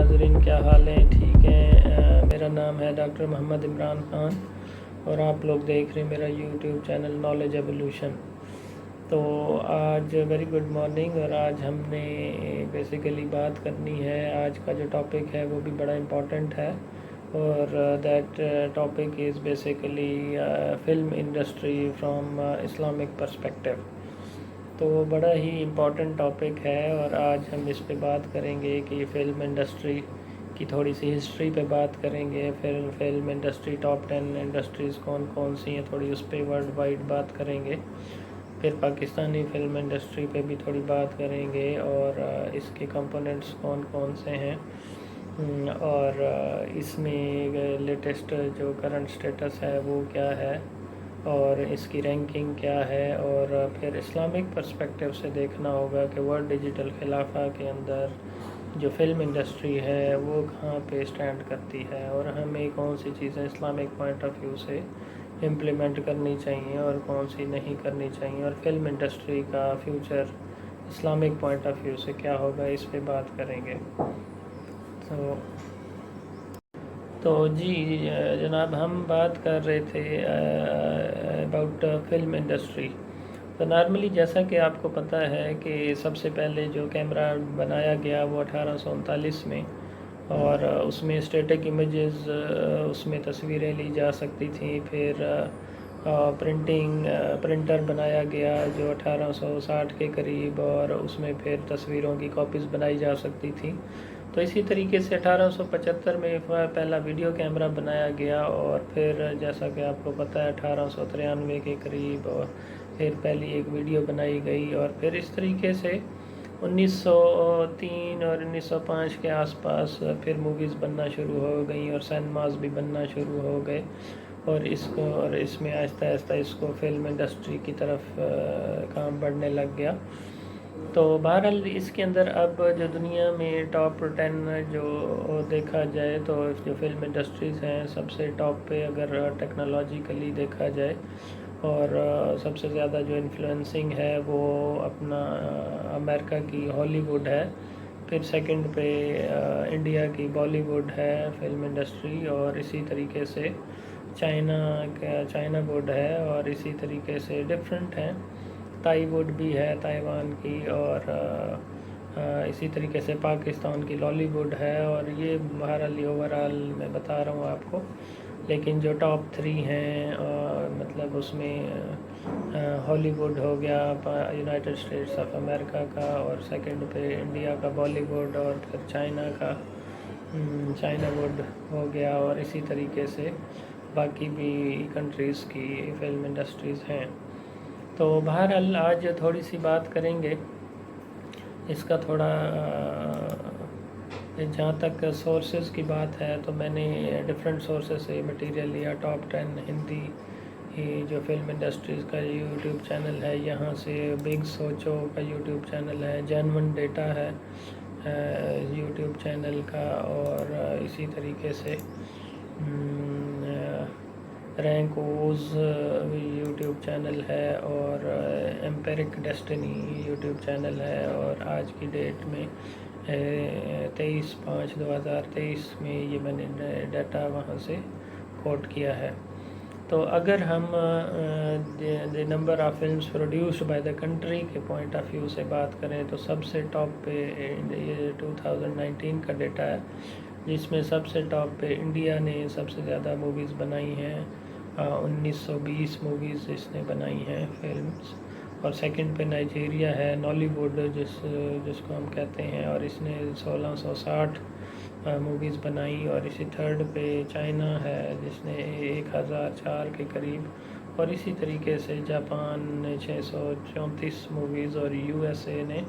ناظرین، کیا حال ہیں؟ ٹھیک ہیں؟ میرا نام ہے ڈاکٹر محمد عمران خان اور آپ لوگ دیکھ رہے ہیں میرا یوٹیوب چینل نالج ایولیوشن۔ تو آج ویری گڈ مارننگ، اور آج ہم نے بیسیکلی بات کرنی ہے، آج کا جو ٹاپک ہے وہ بھی بڑا امپورٹنٹ ہے، اور that topic is basically film industry from Islamic perspective. تو بڑا ہی امپورٹنٹ ٹاپک ہے، اور آج ہم اس پہ بات کریں گے کہ فلم انڈسٹری کی تھوڑی سی ہسٹری پہ بات کریں گے، پھر فلم انڈسٹری ٹاپ 10 انڈسٹریز کون کون سی ہیں تھوڑی اس پہ ورلڈ وائڈ بات کریں گے، پھر پاکستانی فلم انڈسٹری پہ بھی تھوڑی بات کریں گے، اور اس کے کمپوننٹس کون کون سے ہیں، اور اس میں لیٹسٹ جو کرنٹ سٹیٹس ہے وہ کیا ہے، اور اس کی رینکنگ کیا ہے، اور پھر اسلامک پرسپیکٹیو سے دیکھنا ہوگا کہ ورلڈ ڈیجیٹل خلافہ کے اندر جو فلم انڈسٹری ہے وہ کہاں پہ اسٹینڈ کرتی ہے، اور ہمیں کون سی چیزیں اسلامک پوائنٹ آف ویو سے امپلیمنٹ کرنی چاہیے اور کون سی نہیں کرنی چاہیے، اور فلم انڈسٹری کا future Islamic point of view سے کیا ہوگا، اس پہ بات کریں گے۔ تو جی جناب، ہم بات کر رہے تھے اباؤٹ فلم انڈسٹری۔ تو نارملی جیسا کہ آپ کو پتہ ہے کہ سب سے پہلے جو کیمرہ بنایا گیا وہ 1839 میں، اور اس میں اسٹیٹک امیجز، اس میں تصویریں لی جا سکتی تھیں، پھر پرنٹر بنایا گیا جو 1860 کے قریب، اور اس میں پھر تصویروں کی کاپیز بنائی جا سکتی تھیں۔ تو اسی طریقے سے 1875 میں پہلا ویڈیو کیمرہ بنایا گیا، اور پھر جیسا کہ آپ کو پتہ ہے 1893 کے قریب اور پھر پہلی ایک ویڈیو بنائی گئی، اور پھر اس طریقے سے 1903 اور 1905 کے آس پاس پھر موویز بننا شروع ہو گئیں، اور سینماز بھی بننا شروع ہو گئے، اور اس میں آہستہ آہستہ اس کو فلم انڈسٹری کی طرف کام بڑھنے لگ گیا۔ تو بہرحال اس کے اندر اب جو دنیا میں ٹاپ 10 جو دیکھا جائے تو جو فلم انڈسٹریز ہیں سب سے ٹاپ پہ اگر ٹیکنالوجیکلی دیکھا جائے، اور سب سے زیادہ جو انفلوئنسنگ ہے وہ اپنا امریکہ کی ہالی ووڈ ہے، پھر سیکنڈ پہ انڈیا کی بالی ووڈ ہے فلم انڈسٹری، اور اسی طریقے سے چائنا ووڈ ہے، اور اسی طریقے سے ڈفرینٹ ہیں، تائی ووڈ بھی ہے تائیوان کی، اور اسی طریقے سے پاکستان کی لالی ووڈ ہے، اور یہ بہرحال اوورال میں بتا رہا ہوں آپ کو، لیکن جو ٹاپ 3 ہیں مطلب اس میں ہالی ووڈ ہو گیا یونائٹڈ اسٹیٹس آف امریکہ کا، اور سیکنڈ پہ انڈیا کا بالی ووڈ، اور پھر چائنا ووڈ ہو گیا، اور اسی طریقے سے باقی بھی کنٹریز کی فلم انڈسٹریز ہیں۔ تو بہرحال آج تھوڑی سی بات کریں گے اس کا تھوڑا، جہاں تک سورسز کی بات ہے تو میں نے ڈفرینٹ سورسز سے مٹیریل لیا، ٹاپ 10 ہندی جو فلم انڈسٹریز کا یوٹیوب چینل ہے، یہاں سے بگ سوچو کا یوٹیوب چینل ہے، جینون ڈیٹا ہے یوٹیوب چینل کا، اور اسی طریقے سے رینک ووز یوٹیوب چینل ہے، اور ایمپیرک ڈیسٹنی یوٹیوب چینل ہے، اور آج کی ڈیٹ میں 23/5/2023 میں یہ میں نے ڈیٹا وہاں سے کوٹ کیا ہے۔ تو اگر ہم the number of films produced by the country کے پوائنٹ آف ویو سے بات کریں تو سب سے ٹاپ پہ یہ 2019 کا ڈیٹا ہے، جس میں سب سے ٹاپ پہ انڈیا نے سب سے زیادہ موویز بنائی ہیں، 1920 موویز اس نے بنائی ہیں فلمز، اور سیکنڈ پہ نائجیریا ہے، نالی ووڈ جس کو ہم کہتے ہیں، اور اس نے 1660 موویز بنائی، اور اسی تھرڈ پہ چائنا ہے جس نے 1004 کے قریب، اور اسی طریقے سے جاپان نے 634 موویز، اور یو ایس اے نے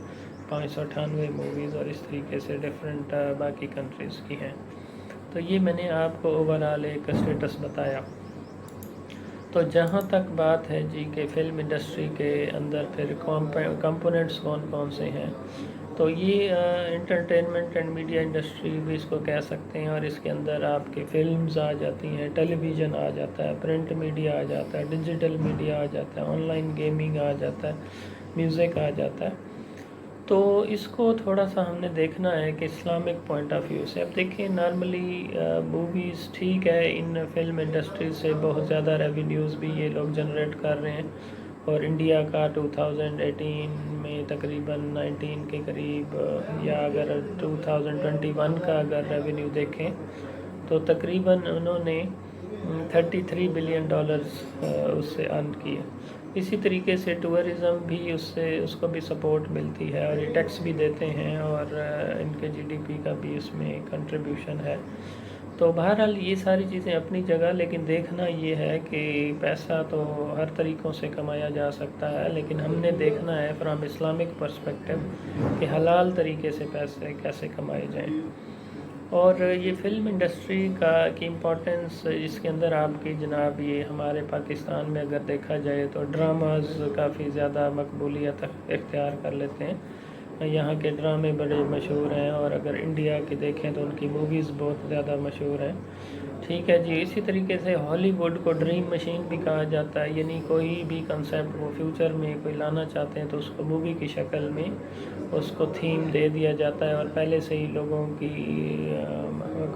598 موویز، اور اس طریقے سے ڈفرینٹ باقی کنٹریز کی ہیں۔ تو یہ میں نے آپ کو اوورال ایک اسٹیٹس بتایا۔ تو جہاں تک بات ہے جی کہ فلم انڈسٹری کے اندر پھر کمپوننٹس کون کون سے ہیں، تو یہ انٹرٹینمنٹ اینڈ میڈیا انڈسٹری بھی اس کو کہہ سکتے ہیں، اور اس کے اندر آپ کی فلمز آ جاتی ہیں، ٹیلی ویژن آ جاتا ہے، پرنٹ میڈیا آ جاتا ہے، ڈیجیٹل میڈیا آ جاتا ہے، آن لائن گیمنگ آ جاتا ہے، میوزک آ جاتا ہے۔ تو اس کو تھوڑا سا ہم نے دیکھنا ہے کہ اسلامک پوائنٹ آف ویو سے. اب دیکھیں نارملی موویز ٹھیک ہے، ان فلم انڈسٹری سے بہت زیادہ ریونیوز بھی یہ لوگ جنریٹ کر رہے ہیں، اور انڈیا کا 2018 میں تقریباً 19 کے قریب، یا اگر 2021 کا اگر ریونیو دیکھیں تو تقریباً انہوں نے $33 بلین اس سے ارن کیے. اسی طریقے سے ٹورزم بھی اس کو بھی سپورٹ ملتی ہے، اور یہ ٹیکس بھی دیتے ہیں، اور ان کے جی ڈی پی کا بھی اس میں کنٹریبیوشن ہے. تو بہرحال یہ ساری چیزیں اپنی جگہ، لیکن دیکھنا یہ ہے کہ پیسہ تو ہر طریقوں سے کمایا جا سکتا ہے، لیکن ہم نے دیکھنا ہے فرام اسلامک پرسپیکٹو کہ حلال طریقے سے پیسے کیسے کمائے جائیں. اور یہ فلم انڈسٹری کی امپورٹنس اس کے اندر آپ کی جناب، یہ ہمارے پاکستان میں اگر دیکھا جائے تو ڈراماز کافی زیادہ مقبولیت اختیار کر لیتے ہیں. یہاں کے ڈرامے بڑے مشہور ہیں، اور اگر انڈیا کے دیکھیں تو ان کی موویز بہت زیادہ مشہور ہیں. ٹھیک ہے جی. اسی طریقے سے ہالی ووڈ کو ڈریم مشین بھی کہا جاتا ہے، یعنی کوئی بھی کنسیپٹ وہ فیوچر میں کوئی لانا چاہتے ہیں تو اس کو مووی کی شکل میں اس کو تھیم دے دیا جاتا ہے، اور پہلے سے ہی لوگوں کی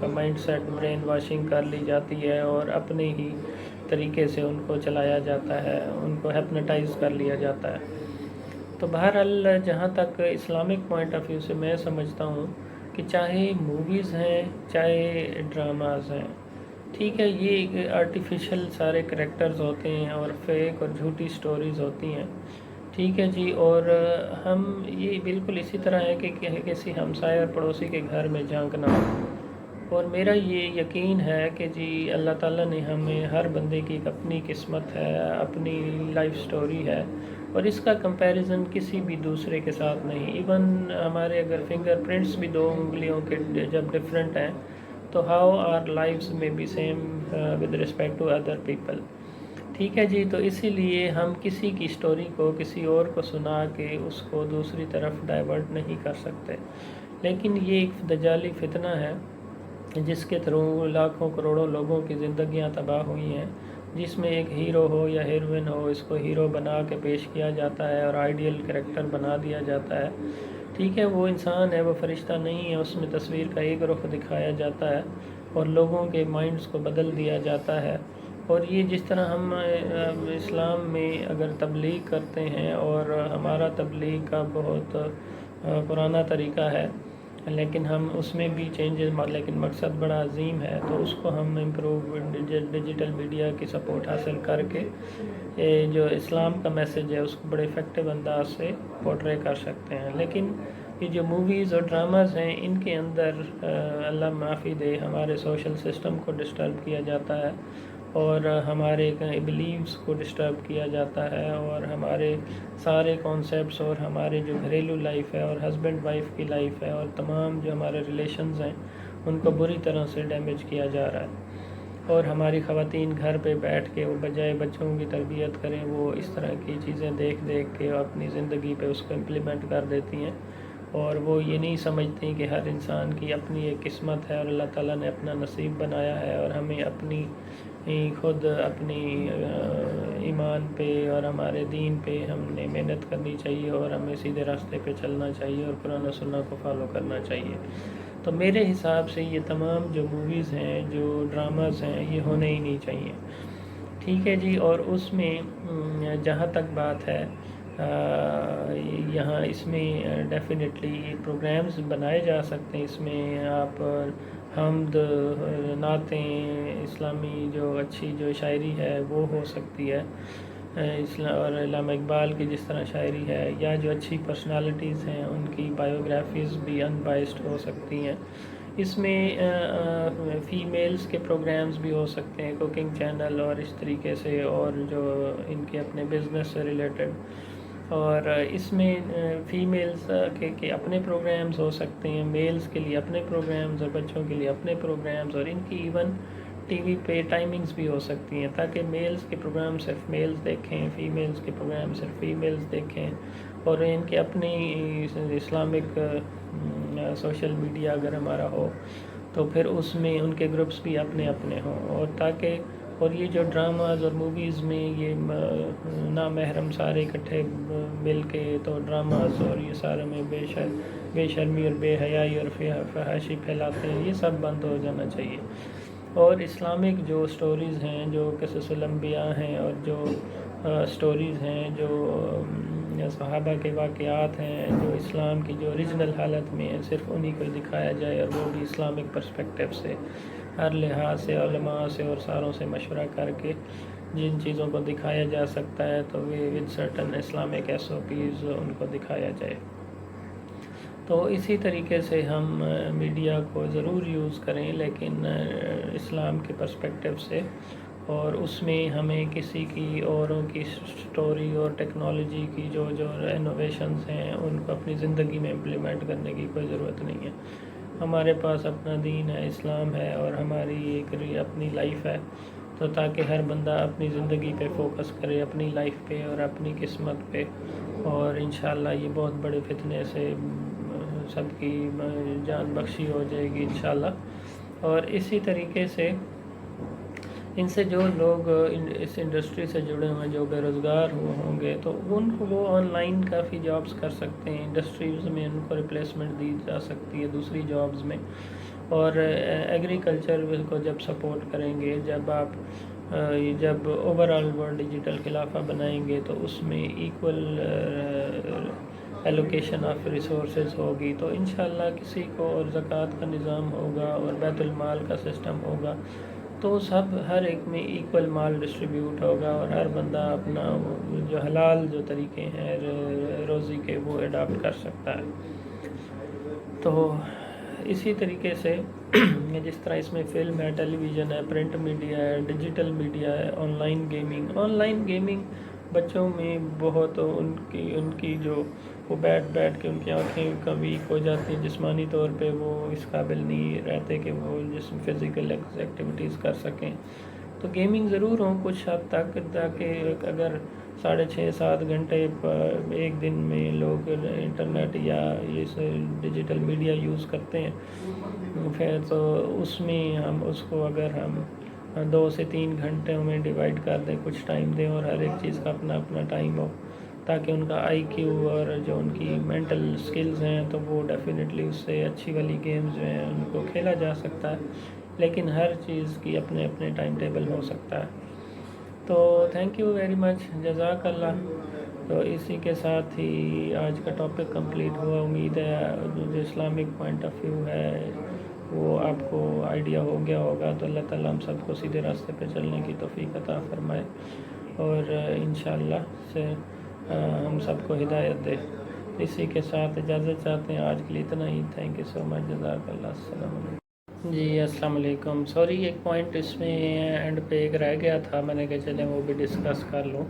مائنڈ سیٹ برین واشنگ کر لی جاتی ہے، اور اپنے ہی طریقے سے ان کو چلایا جاتا ہے، ان کو ہیپنوٹائز کر لیا جاتا ہے. تو بہرحال جہاں تک اسلامک پوائنٹ آف ویو سے میں سمجھتا ہوں کہ چاہے موویز ہیں چاہے ڈراماز ہیں، ٹھیک ہے، یہ آرٹیفیشل سارے کریکٹرز ہوتے ہیں اور فیک اور جھوٹی سٹوریز ہوتی ہیں. ٹھیک ہے جی. اور ہم یہ بالکل اسی طرح ہے کہ کسی ہمسائے اور پڑوسی کے گھر میں جھانکنا. اور میرا یہ یقین ہے کہ جی اللہ تعالیٰ نے ہمیں ہر بندے کی ایک اپنی قسمت ہے، اپنی لائف سٹوری ہے، اور اس کا کمپیریزن کسی بھی دوسرے کے ساتھ نہیں. ایون ہمارے اگر فنگر پرنٹس بھی 2 انگلیوں کے جب ڈفرینٹ ہیں تو ہاؤ آر لائفز میں be same with respect to other people. ٹھیک ہے جی. تو اسی لیے ہم کسی کی سٹوری کو کسی اور کو سنا کے اس کو دوسری طرف ڈائیورٹ نہیں کر سکتے. لیکن یہ ایک دجالی فتنہ ہے جس کے تھرو لاکھوں کروڑوں لوگوں کی زندگیاں تباہ ہوئی ہیں، جس میں ایک ہیرو ہو یا ہیروئن ہو، اس کو ہیرو بنا کے پیش کیا جاتا ہے اور آئیڈیل کریکٹر بنا دیا جاتا ہے. ٹھیک ہے. وہ انسان ہے، وہ فرشتہ نہیں ہے. اس میں تصویر کا ایک رخ دکھایا جاتا ہے اور لوگوں کے مائنڈز کو بدل دیا جاتا ہے. اور یہ جس طرح ہم اسلام میں اگر تبلیغ کرتے ہیں، اور ہمارا تبلیغ کا بہت پرانا طریقہ ہے، لیکن ہم اس میں بھی چینجز، لیکن مقصد بڑا عظیم ہے، تو اس کو ہم امپروو ڈیجیٹل میڈیا کی سپورٹ حاصل کر کے جو اسلام کا میسیج ہے اس کو بڑے افیکٹو انداز سے پورٹرے کر سکتے ہیں. لیکن یہ جو موویز اور ڈراماز ہیں ان کے اندر اللہ معافی دے ہمارے سوشل سسٹم کو ڈسٹرب کیا جاتا ہے، اور ہمارے بلیوز کو ڈسٹرب کیا جاتا ہے، اور ہمارے سارے کانسیپٹس اور ہمارے جو گھریلو لائف ہے اور ہسبینڈ وائف کی لائف ہے اور تمام جو ہمارے ریلیشنز ہیں ان کو بری طرح سے ڈیمیج کیا جا رہا ہے. اور ہماری خواتین گھر پہ بیٹھ کے وہ بجائے بچوں کی تربیت کریں، وہ اس طرح کی چیزیں دیکھ کے اپنی زندگی پہ اس کو امپلیمنٹ کر دیتی ہیں، اور وہ یہ نہیں سمجھتی کہ ہر انسان کی اپنی ایک قسمت ہے اور اللہ تعالیٰ نے اپنا نصیب بنایا ہے، اور ہمیں اپنی خود اپنی ایمان پہ اور ہمارے دین پہ ہم نے محنت کرنی چاہیے، اور ہمیں سیدھے راستے پہ چلنا چاہیے اور قرآن و سنت کو فالو کرنا چاہیے. تو میرے حساب سے یہ تمام جو موویز ہیں، جو ڈراماز ہیں، یہ ہونے ہی نہیں چاہیے. ٹھیک ہے جی. اور اس میں جہاں تک بات ہے یہاں اس میں ڈیفینیٹلی پروگرامز بنائے جا سکتے ہیں. اس میں آپ حمد، نعتیں، اسلامی جو اچھی جو شاعری ہے وہ ہو سکتی ہے، اور علامہ اقبال کی جس طرح شاعری ہے، یا جو اچھی پرسنالٹیز ہیں ان کی بایوگرافیز بھی ان بائسڈ ہو سکتی ہیں. اس میں فیمیلز کے پروگرامز بھی ہو سکتے ہیں، کوکنگ چینل اور اس طریقے سے، اور جو ان کے اپنے بزنس سے ریلیٹڈ. اور اس میں فیمیلز کے اپنے پروگرامز ہو سکتے ہیں، میلز کے لیے اپنے پروگرامز اور بچوں کے لیے اپنے پروگرامز، اور ان کی ایون ٹی وی پہ ٹائمنگز بھی ہو سکتی ہیں، تاکہ میلز کے پروگرام صرف میلز دیکھیں، فیمیلز کے پروگرام صرف فیمیلز دیکھیں. اور ان کے اپنی اسلامک سوشل میڈیا اگر ہمارا ہو تو پھر اس میں ان کے گروپس بھی اپنے اپنے ہوں، اور تاکہ اور یہ جو ڈراماز اور موویز میں یہ نامحرم سارے اکٹھے مل کے تو ڈراماز اور یہ سارے میں بے شرمی اور بے حیائی اور فحاشی پھیلاتے ہیں، یہ سب بند ہو جانا چاہیے۔ اور اسلامک جو سٹوریز ہیں، جو قصص الانبیاء ہیں، اور جو سٹوریز ہیں، جو صحابہ کے واقعات ہیں، جو اسلام کی جو اوریجنل حالت میں ہیں، صرف انہی کو دکھایا جائے، اور وہ بھی اسلامک پرسپیکٹیو سے، ہر لحاظ سے، علماء سے اور ساروں سے مشورہ کر کے جن چیزوں کو دکھایا جا سکتا ہے تو ود سرٹن اسلامک SOPs ان کو دکھایا جائے۔ تو اسی طریقے سے ہم میڈیا کو ضرور یوز کریں، لیکن اسلام کے پرسپیکٹیو سے، اور اس میں ہمیں کسی کی اوروں کی سٹوری اور ٹیکنالوجی کی جو انوویشنز ہیں ان کو اپنی زندگی میں امپلیمنٹ کرنے کی کوئی ضرورت نہیں ہے۔ ہمارے پاس اپنا دین ہے، اسلام ہے، اور ہماری ایک اپنی لائف ہے، تو تاکہ ہر بندہ اپنی زندگی پہ فوکس کرے، اپنی لائف پہ اور اپنی قسمت پہ، اور انشاءاللہ یہ بہت بڑے فتنے سے سب کی جان بخشی ہو جائے گی انشاءاللہ۔ اور اسی طریقے سے ان سے جو لوگ اس انڈسٹری سے جڑے ہوئے ہیں، جو بے روزگار ہوں گے، تو ان کو وہ آن لائن کافی جابز کر سکتے ہیں، انڈسٹریز میں ان کو ریپلیسمنٹ دی جا سکتی ہے دوسری جابز میں۔ اور ایگریکلچر کو جب سپورٹ کریں گے، جب اوورآل ورلڈ ڈیجیٹل خلافہ بنائیں گے، تو اس میں ایکول ایلوکیشن آف ریسورسز ہوگی، تو انشاءاللہ کسی کو اور زکوٰۃ کا نظام ہوگا اور بیت المال کا سسٹم ہوگا، تو ہر ایک میں ایکول مال ڈسٹریبیوٹ ہوگا، اور ہر بندہ اپنا جو حلال جو طریقے ہیں روزی کے وہ اڈاپٹ کر سکتا ہے۔ تو اسی طریقے سے جس طرح اس میں فلم ہے، ٹیلی ویژن ہے، پرنٹ میڈیا ہے، ڈیجیٹل میڈیا ہے، آن لائن گیمنگ بچوں میں بہت ان کی جو وہ بیٹھ کے ان کی آنکھیں کا ویک ہو جاتی ہیں، جسمانی طور پہ وہ اس قابل نہیں رہتے کہ وہ فزیکل ایکٹیویٹیز کر سکیں۔ تو گیمنگ ضرور ہوں کچھ حد تک، تاکہ اگر 6.5-7 گھنٹے ایک دن میں لوگ انٹرنیٹ یا یہ ڈیجیٹل میڈیا یوز کرتے ہیں، پھر تو اس میں اس کو اگر ہم 2 سے 3 گھنٹوں میں ڈیوائڈ کر دیں، کچھ ٹائم دیں، اور ہر ایک چیز کا اپنا ٹائم ہو، تاکہ ان کا IQ اور جو ان کی مینٹل سکلز ہیں تو وہ ڈیفینیٹلی اس سے اچھی والی گیمز جو ہیں ان کو کھیلا جا سکتا ہے، لیکن ہر چیز کی اپنے ٹائم ٹیبل ہو سکتا ہے۔ تو تھینک یو ویری مچ، جزاک اللہ۔ تو اسی کے ساتھ ہی آج کا ٹاپک کمپلیٹ ہوا۔ امید ہے جو اسلامک پوائنٹ آف ویو ہے وہ آپ کو آئیڈیا ہو گیا ہوگا، تو اللہ تعالیٰ ہم سب کو سیدھے راستے پہ چلنے کی توفیق عطا فرمائے، اور انشاءاللہ سے ہم سب کو ہدایت دے۔ اسی کے ساتھ اجازت چاہتے ہیں، آج کے لیے اتنا ہی۔ تھینک یو سو مچ، جزاک اللہ۔ السلام علیکم جی، السلام علیکم۔ سوری، ایک پوائنٹ اس میں اینڈ پہ ایک رہ گیا تھا، میں نے کہا چلیں وہ بھی ڈسکس کر لوں۔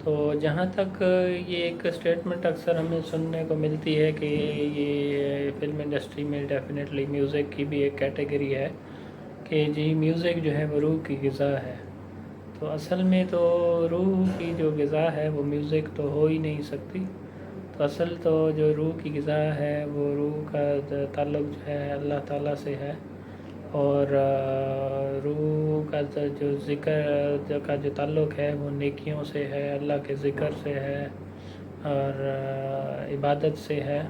تو جہاں تک یہ ایک اسٹیٹمنٹ اکثر ہمیں سننے کو ملتی ہے کہ یہ فلم انڈسٹری میں ڈیفینیٹلی میوزک کی بھی ایک کیٹیگری ہے کہ جی میوزک جو ہے وہ روح کی غذا ہے۔ تو اصل میں تو روح کی جو غذا ہے وہ میوزک تو ہو ہی نہیں سکتی۔ تو اصل تو جو روح کی غذا ہے وہ روح کا تعلق جو ہے اللہ تعالیٰ سے ہے، اور روح کا جو ذکر کا جو تعلق ہے وہ نیکیوں سے ہے، اللہ کے ذکر سے ہے، اور عبادت سے ہے۔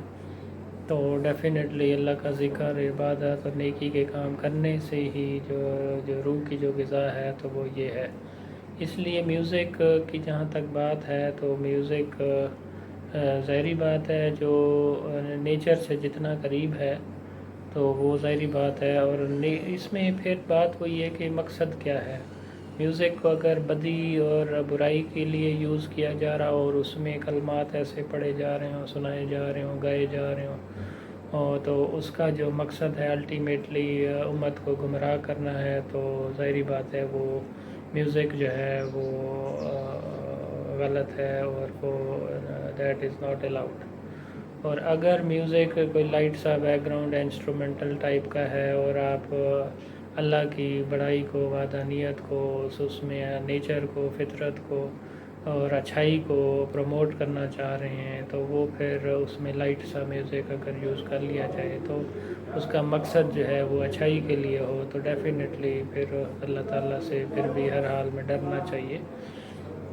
تو ڈیفینیٹلی اللہ کا ذکر، عبادت اور نیکی کے کام کرنے سے ہی جو روح کی جو غذا ہے تو وہ یہ ہے۔ اس لیے میوزک کی جہاں تک بات ہے تو میوزک ظاہری بات ہے جو نیچر سے جتنا قریب ہے تو وہ ظاہری بات ہے، اور اس میں پھر بات وہی ہے کہ مقصد کیا ہے۔ میوزک کو اگر بدی اور برائی کے لیے یوز کیا جا رہا ہو، اور اس میں کلمات ایسے پڑھے جا رہے ہوں، سنائے جا رہے ہوں، گائے جا رہے ہوں، تو اس کا جو مقصد ہے الٹیمیٹلی امت کو گمراہ کرنا ہے، تو ظاہری بات ہے وہ میوزک جو ہے وہ غلط ہے، اور وہ دیٹ از ناٹ الاؤڈ۔ اور اگر میوزک کوئی لائٹ سا بیک گراؤنڈ انسٹرومنٹل ٹائپ کا ہے، اور آپ اللہ کی بڑائی کو، وحدانیت کو، اس میں نیچر کو، فطرت کو اور اچھائی کو پروموٹ کرنا چاہ رہے ہیں تو وہ پھر اس میں لائٹ سا میوزک اگر یوز کر لیا جائے تو اس کا مقصد جو ہے وہ اچھائی کے لیے ہو تو ڈیفینیٹلی پھر اللہ تعالیٰ سے پھر بھی ہر حال میں ڈرنا چاہیے.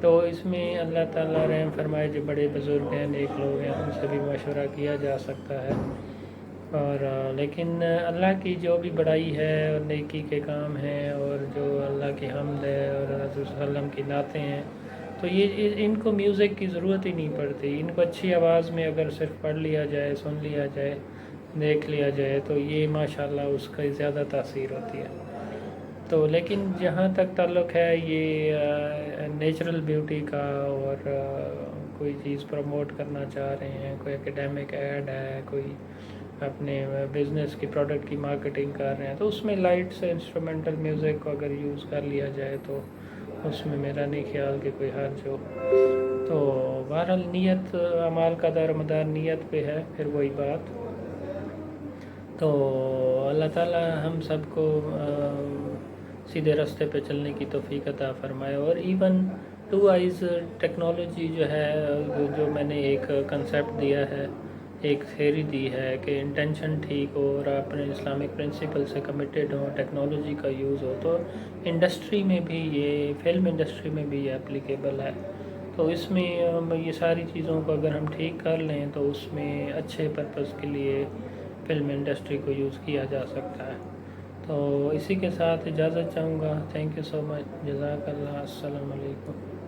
تو اس میں اللہ تعالیٰ رحم فرمائے جو بڑے بزرگ ہیں نیک لوگ ہیں ان سے بھی مشورہ کیا جا سکتا ہے. اور لیکن اللہ کی جو بھی بڑائی ہے اور نیکی کے کام ہیں اور جو اللہ کی حمد ہے اور حضرت صلی اللہ علیہ وسلم کی نعتیں ہیں تو یہ ان کو میوزک کی ضرورت ہی نہیں پڑتی. ان کو اچھی آواز میں اگر صرف پڑھ لیا جائے سن لیا جائے دیکھ لیا جائے تو یہ ماشاءاللہ اس کا زیادہ تاثیر ہوتی ہے. تو لیکن جہاں تک تعلق ہے یہ نیچرل بیوٹی کا اور کوئی چیز پروموٹ کرنا چاہ رہے ہیں کوئی اکیڈیمک ایڈ ہے کوئی اپنے بزنس کی پروڈکٹ کی مارکیٹنگ کر رہے ہیں تو اس میں لائٹ سے انسٹرومنٹل میوزک کو اگر یوز کر لیا جائے تو اس میں میرا نہیں خیال کہ کوئی حرج ہو. تو بہرحال نیت اعمال کا دار مدار نیت پہ ہے پھر وہی بات. تو اللہ تعالیٰ ہم سب کو سیدھے راستے پہ چلنے کی توفیق عطا فرمائے. اور ایون 2 آئیز ٹیکنالوجی جو ہے جو میں نے ایک کنسیپٹ دیا ہے ایک تھیوری دی ہے کہ انٹینشن ٹھیک ہو اور اپنے اسلامک پرنسپل سے کمیٹیڈ ہو ٹیکنالوجی کا یوز ہو تو انڈسٹری میں بھی یہ فلم انڈسٹری میں بھی یہ اپلیکیبل ہے. تو اس میں یہ ساری چیزوں کو اگر ہم ٹھیک کر لیں تو اس میں اچھے پرپس کے لیے فلم انڈسٹری کو یوز کیا جا سکتا ہے. تو اسی کے ساتھ اجازت چاہوں گا. تھینک یو سو مچ. جزاک اللہ. السلام علیکم.